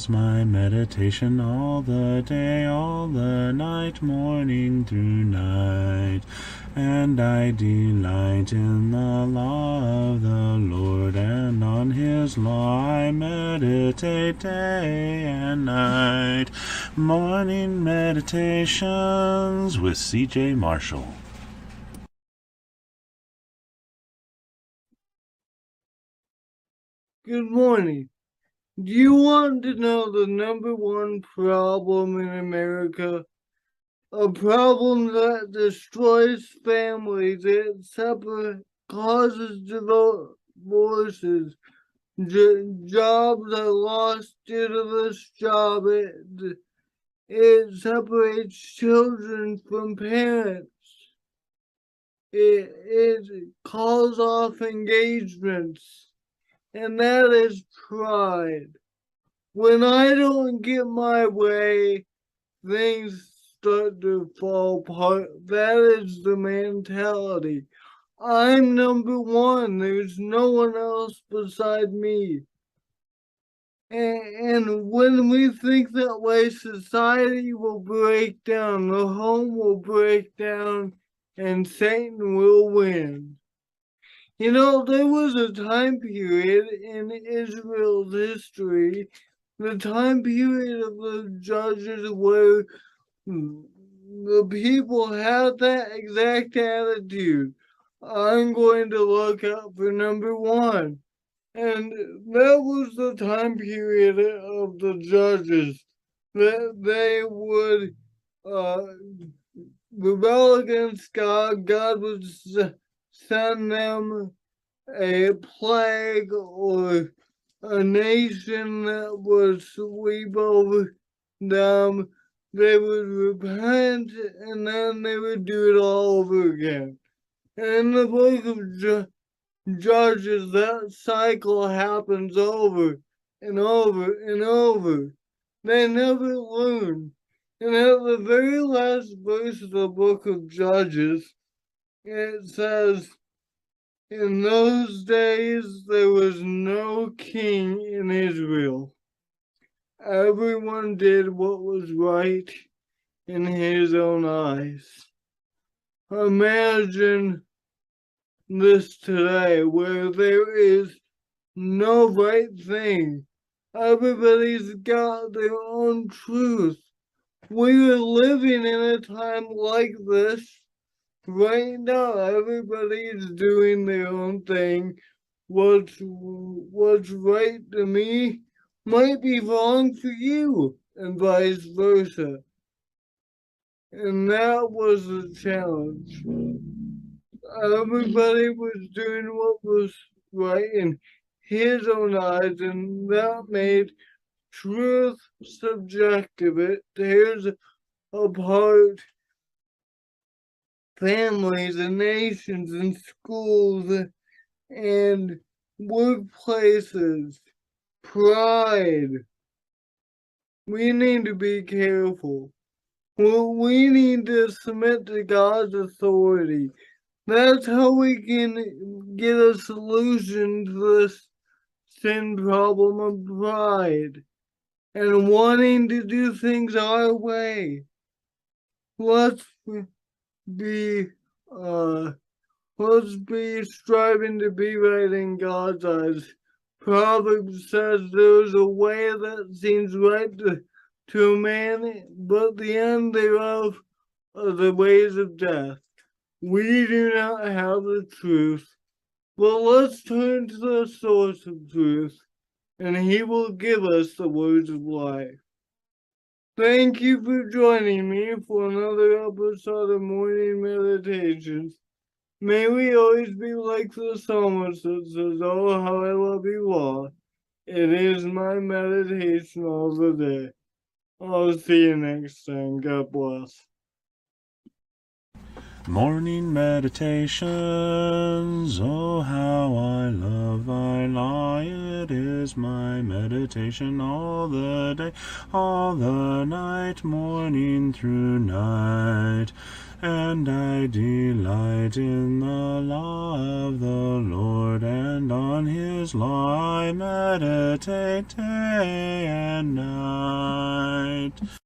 is my meditation all the day, all the night, morning through night. And I delight in the law of the Lord, and on his law I meditate day and night. Morning Meditations with C.J. Marshall. Good morning. Do you want to know the number one problem in America? A problem that destroys families, causes divorces, jobs are lost due to this job. It separates children from parents. It calls off engagements. And that is pride. When I don't get my way, things start to fall apart. That is the mentality. I'm number one. There's no one else beside me. And when we think that way, society will break down, the home will break down, and Satan will win. You know, there was a time period in Israel's history, the time period of the judges, where the people had that exact attitude. I'm going to look out for number one. And that was the time period of the judges, that they would rebel against God. God would send them a plague or a nation that would sweep over them. They would repent and then they would do it all over again. And in the book of Judges, that cycle happens over and over and over. They never learn. And at the very last verse of the book of Judges, it says, in those days there was no king in Israel. Everyone did what was right in his own eyes. Imagine this today, where there is no right thing. Everybody's got their own truth. We are living in a time like this right now. Everybody's doing their own thing. What's right to me might be wrong for you, and vice versa. And that was the challenge. Everybody was doing what was right in his own eyes, and that made truth subjective. It tears apart families and nations and schools and workplaces. Pride. We need to be careful. Well, we need to submit to God's authority. That's how we can get a solution to this sin problem of pride and wanting to do things our way. Let's be striving to be right in God's eyes. Proverbs says there's a way that seems right to a man, but the end thereof are the ways of death. We do not have the truth, but let's turn to the source of truth, and he will give us the words of life. Thank you for joining me for another episode of Morning Meditations. May we always be like the psalmist that says, oh, how I love you all. It is my meditation all the day. I'll see you next time. God bless. Morning Meditations, oh how I love thy law, it is is my meditation all the day, all the night, morning through night. And I delight in the law of the Lord, and on his law I meditate day and night.